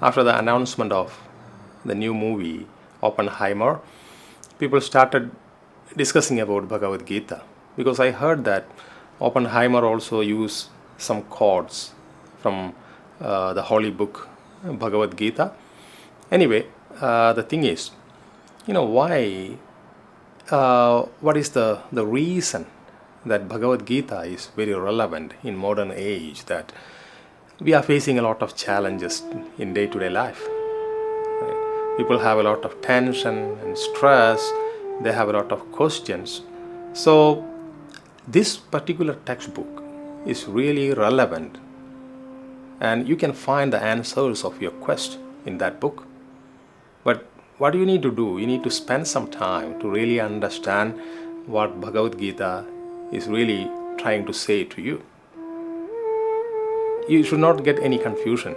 After the announcement of the new movie Oppenheimer, people started discussing about Bhagavad Gita because I heard that Oppenheimer also used some quotes from the holy book Bhagavad Gita. Anyway, the thing is, why? What is the reason that Bhagavad Gita is very relevant in modern age? That we are facing a lot of challenges in day-to-day life. Right? People have a lot of tension and stress. They have a lot of questions. So this particular textbook is really relevant, and you can find the answers of your quest in that book. But what do you need to do? You need to spend some time to really understand what Bhagavad Gita is really trying to say to you. You should not get any confusion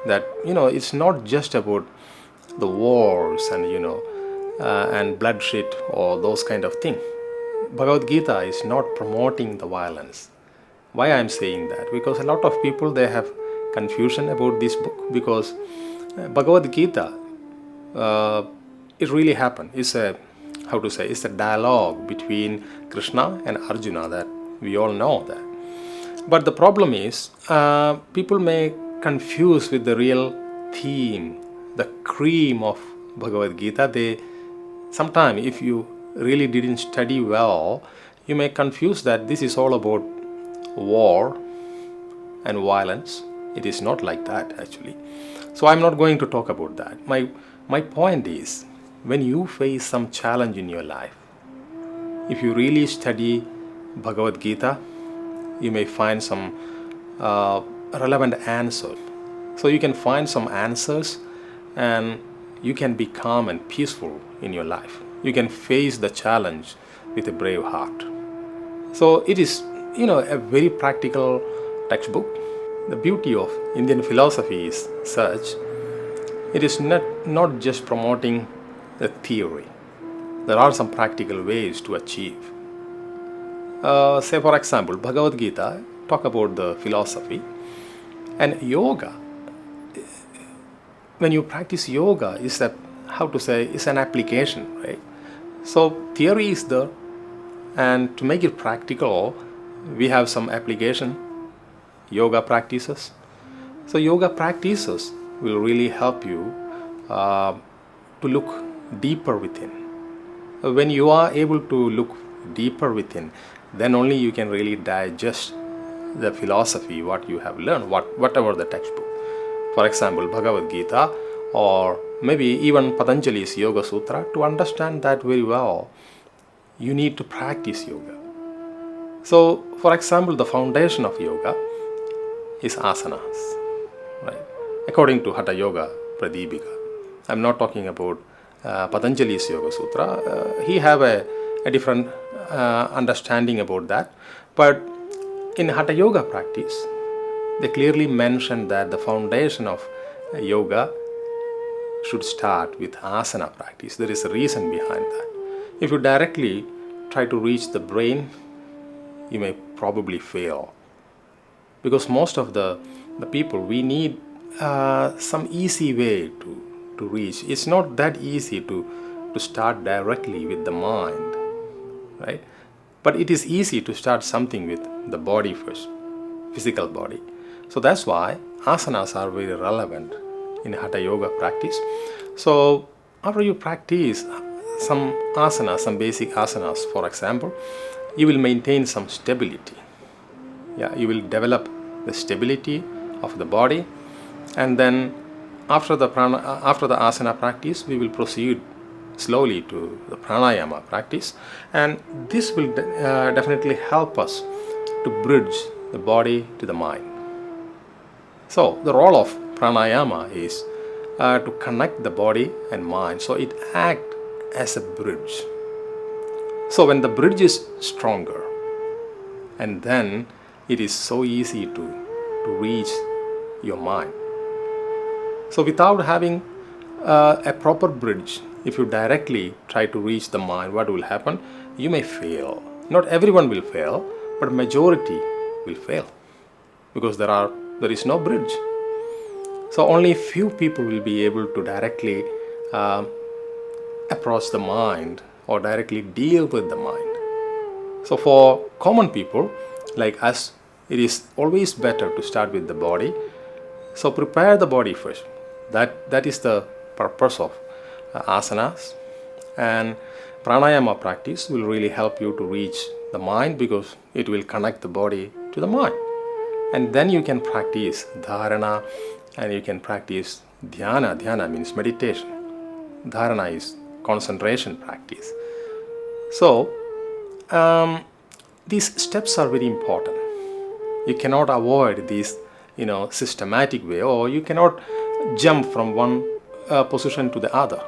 that it's not just about the wars and and bloodshed or those kind of thing. Bhagavad Gita is not promoting the violence. Why I am saying that? Because a lot of people, they have confusion about this book, because Bhagavad Gita, it really happened. It's a, how to say, it's a dialogue between Krishna and Arjuna, that we all know that. But the problem is, people may confuse with the real theme, the cream of Bhagavad Gita. They sometimes, if you really didn't study well, you may confuse that this is all about war and violence. It is not like that actually. So I'm not going to talk about that. My point is, when you face some challenge in your life, if you really study Bhagavad Gita, you may find some relevant answers. So you can find some answers, and you can be calm and peaceful in your life. You can face the challenge with a brave heart. So it is, a very practical textbook. The beauty of Indian philosophy is such, it is not just promoting the theory. There are some practical ways to achieve. Say for example, Bhagavad Gita talk about the philosophy, and yoga. When you practice yoga, is a, how to say, is an application, right? So theory is there, and to make it practical, we have some application, yoga practices. So yoga practices will really help you to look deeper within. When you are able to look deeper within, then only you can really digest the philosophy, what you have learned, whatever the textbook. For example, Bhagavad Gita, or maybe even Patanjali's Yoga Sutra. To understand that very well, you need to practice yoga. So, for example, the foundation of yoga is asanas, right? According to Hatha Yoga Pradipika. I'm not talking about Patanjali's Yoga Sutra. He have a different understanding about that. But in Hatha Yoga practice, they clearly mention that the foundation of yoga should start with asana practice. There is a reason behind that. If you directly try to reach the brain, you may probably fail. Because most of the people, we need some easy way to reach. It's not that easy to start directly with the mind, right? But it is easy to start something with the body first, physical body. So that's why asanas are very relevant in Hatha Yoga practice. So after you practice some asanas, some basic asanas, for example, you will maintain some stability. Yeah, you will develop the stability of the body, and then after the asana practice, we will proceed slowly to the pranayama practice, and this will definitely help us to bridge the body to the mind. So the role of pranayama is to connect the body and mind. So it acts as a bridge. So when the bridge is stronger, and then it is so easy to reach your mind. So without having a proper bridge, if you directly try to reach the mind, what will happen? You may fail. Not everyone will fail, but majority will fail, because there is no bridge. So only few people will be able to directly approach the mind or directly deal with the mind. So for common people like us, it is always better to start with the body. So prepare the body first. That is the purpose of asanas. And pranayama practice will really help you to reach the mind, because it will connect the body to the mind. And then you can practice dharana, and you can practice dhyana. Dhyana means meditation. Dharana is concentration practice. So these steps are very important. You cannot avoid this, systematic way, or you cannot jump from one position to the other.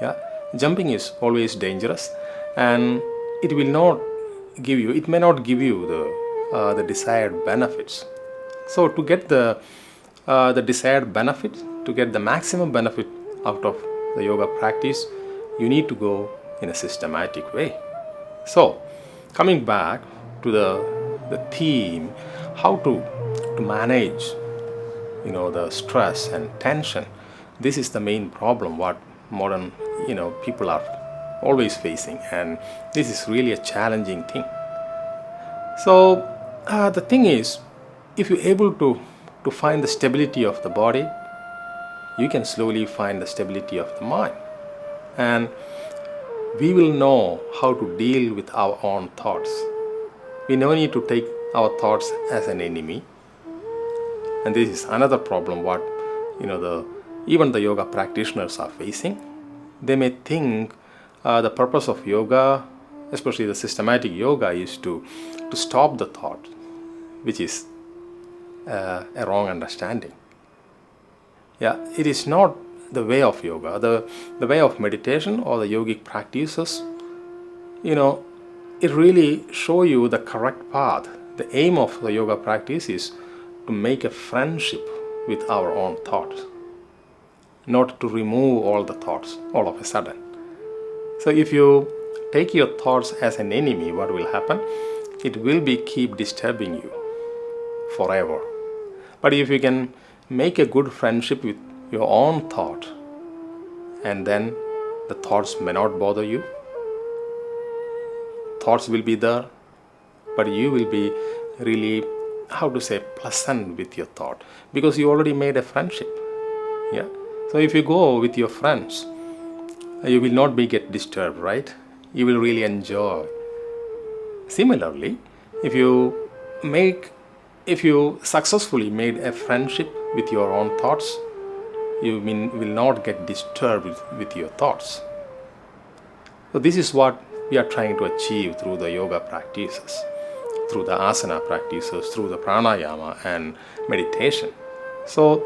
Yeah, jumping is always dangerous, and it may not give you the desired benefits. So to get the desired benefit, to get the maximum benefit out of the yoga practice, you need to go in a systematic way. So coming back to the theme, how to manage the stress and tension. This is the main problem what modern people are always facing, and this is really a challenging thing. So the thing is, if you're able to find the stability of the body, you can slowly find the stability of the mind, and we will know how to deal with our own thoughts. We no need to take our thoughts as an enemy. And this is another problem what even the yoga practitioners are facing. They may think the purpose of yoga, especially the systematic yoga, is to stop the thought, which is a wrong understanding. Yeah, it is not the way of yoga. The way of meditation or the yogic practices, it really show you the correct path. The aim of the yoga practice is to make a friendship with our own thoughts, not to remove all the thoughts all of a sudden. So if you take your thoughts as an enemy, what will happen? It will be keep disturbing you forever. But if you can make a good friendship with your own thought, and then the thoughts may not bother you. Thoughts will be there, but you will be really, pleasant with your thought, because you already made a friendship. Yeah. So if you go with your friends, you will not get disturbed, right? You will really enjoy. Similarly, if you successfully made a friendship with your own thoughts, you will not get disturbed with your thoughts. So this is what we are trying to achieve through the yoga practices, through the asana practices, through the pranayama and meditation. So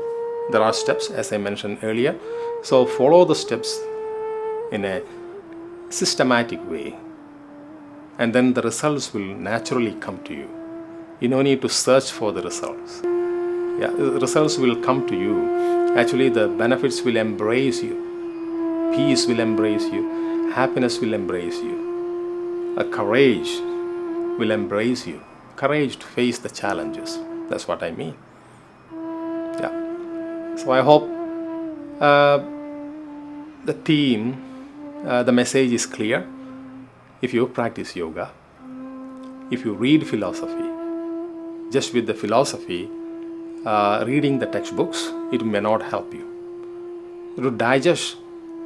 there are steps, as I mentioned earlier. So follow the steps in a systematic way, and then the results will naturally come to you. You don't need to search for the results. Yeah, the results will come to you. Actually, the benefits will embrace you. Peace will embrace you. Happiness will embrace you. A courage will embrace you. Courage to face the challenges. That's what I mean. Yeah. So I hope the theme, the message is clear. If you practice yoga, if you read philosophy, just with the philosophy, reading the textbooks, it may not help you. To digest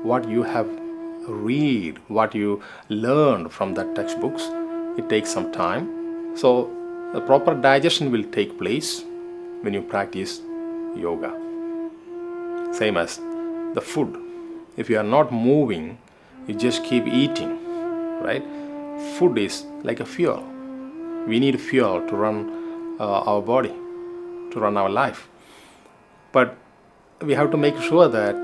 what you have read, what you learned from the textbooks, it takes some time. So the proper digestion will take place when you practice yoga. Same as the food. If you are not moving, you just keep eating, right? Food is like a fuel. We need fuel to run our body, to run our life. But we have to make sure that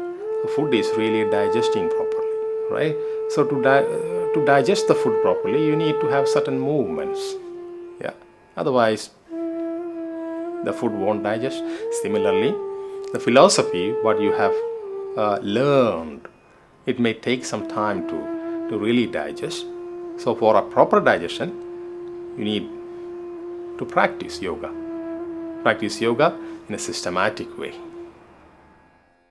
the food is really digesting properly, right? So to digest the food properly, you need to have certain movements. Yeah. Otherwise, the food won't digest. Similarly, the philosophy, what you have learned, it may take some time to really digest. So for a proper digestion, you need to practice yoga. Practice yoga in a systematic way.